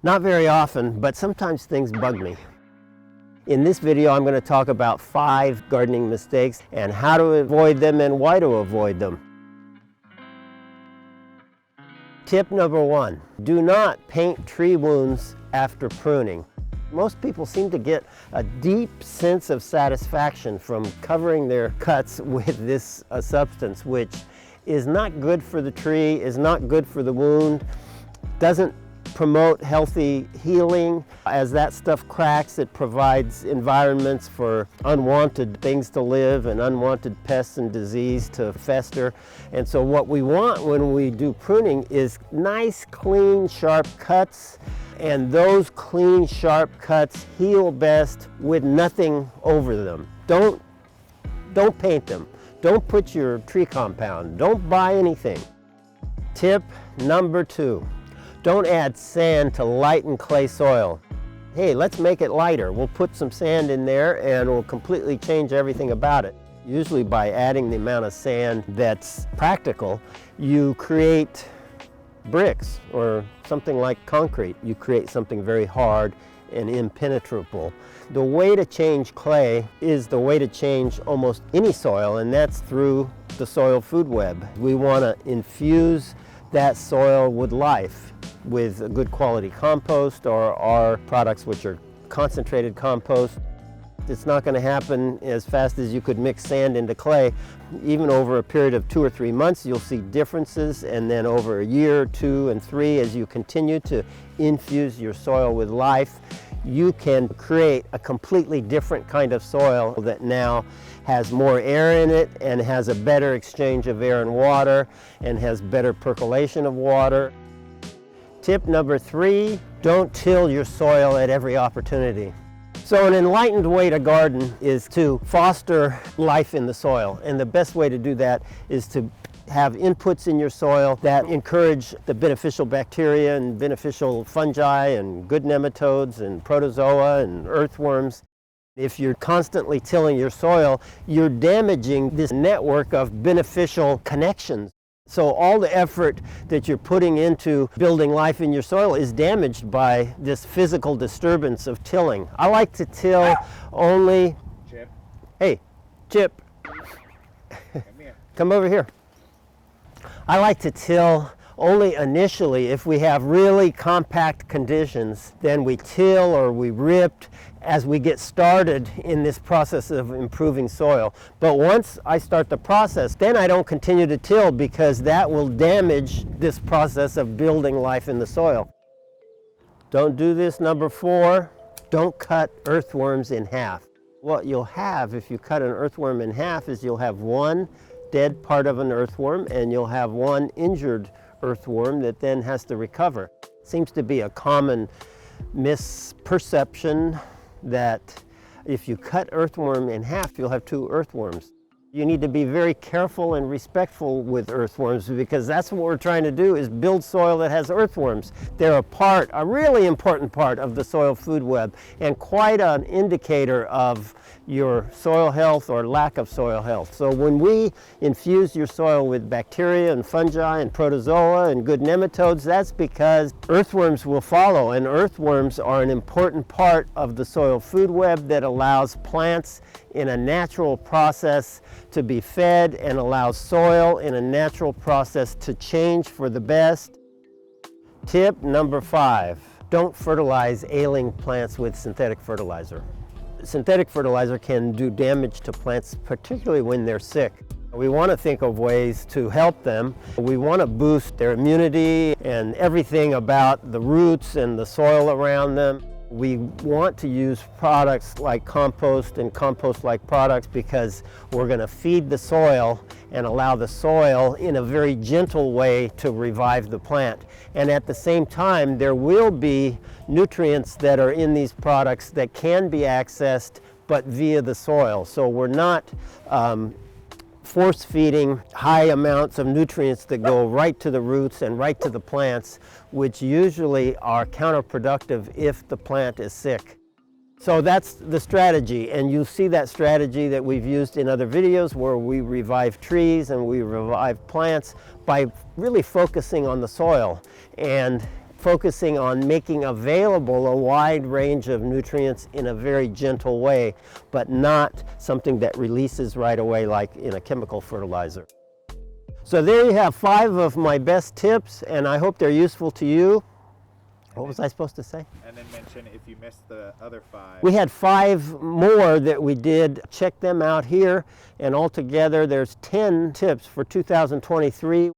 Not very often, but sometimes things bug me. In this video, I'm going to talk about 5 gardening mistakes and how to avoid them and why to avoid them. Tip number 1, do not paint tree wounds after pruning. Most people seem to get a deep sense of satisfaction from covering their cuts with this substance, which is not good for the tree, is not good for the wound, doesn't promote healthy healing. As that stuff cracks, it provides environments for unwanted things to live and unwanted pests and disease to fester. And so what we want when we do pruning is nice, clean, sharp cuts. And those clean, sharp cuts heal best with nothing over them. Don't paint them. Don't put your tree compound. Don't buy anything. Tip number 2. Don't add sand to lighten clay soil. Hey, let's make it lighter. We'll put some sand in there and we'll completely change everything about it. Usually by adding the amount of sand that's practical, you create bricks or something like concrete. You create something very hard and impenetrable. The way to change clay is the way to change almost any soil, and that's through the soil food web. We want to infuse that soil with life, with a good quality compost or our products which are concentrated compost. It's not going to happen as fast as you could mix sand into clay. Even over a period of 2 or 3 months, you'll see differences, and then over a year, 2 and 3, as you continue to infuse your soil with life, you can create a completely different kind of soil that now has more air in it and has a better exchange of air and water and has better percolation of water. Tip number 3, don't till your soil at every opportunity. So an enlightened way to garden is to foster life in the soil, and the best way to do that is to have inputs in your soil that encourage the beneficial bacteria and beneficial fungi and good nematodes and protozoa and earthworms. If you're constantly tilling your soil, you're damaging this network of beneficial connections. So all the effort that you're putting into building life in your soil is damaged by this physical disturbance of tilling. I like to till only... Chip. Hey, Chip. Come here. Come over here. I like to till only initially if we have really compact conditions. Then we till or we rip as we get started in this process of improving soil. But once I start the process, then I don't continue to till because that will damage this process of building life in the soil. Don't do this. Number 4, don't cut earthworms in half. What you'll have if you cut an earthworm in half is you'll have one dead part of an earthworm and you'll have one injured earthworm that then has to recover. Seems to be a common misperception that if you cut earthworm in half, you'll have 2 earthworms. You need to be very careful and respectful with earthworms because that's what we're trying to do, is build soil that has earthworms. They're a really important part of the soil food web and quite an indicator of your soil health or lack of soil health. So when we infuse your soil with bacteria and fungi and protozoa and good nematodes, that's because earthworms will follow, and earthworms are an important part of the soil food web that allows plants in a natural process to be fed and allows soil in a natural process to change for the best. Tip number 5, don't fertilize ailing plants with synthetic fertilizer. Synthetic fertilizer can do damage to plants, particularly when they're sick. We want to think of ways to help them. We want to boost their immunity and everything about the roots and the soil around them. We want to use products like compost and compost-like products because we're going to feed the soil and allow the soil in a very gentle way to revive the plant. And at the same time, there will be nutrients that are in these products that can be accessed but via the soil. So we're not force feeding high amounts of nutrients that go right to the roots and right to the plants, which usually are counterproductive if the plant is sick. So that's the strategy, and you see that strategy that we've used in other videos where we revive trees and we revive plants by really focusing on the soil and focusing on making available a wide range of nutrients in a very gentle way, but not something that releases right away like in a chemical fertilizer. So there you have 5 of my best tips, and I hope they're useful to you. What was I supposed to say? And then mention if you missed the other 5. We had 5 more that we did. Check them out here, and altogether there's 10 tips for 2023.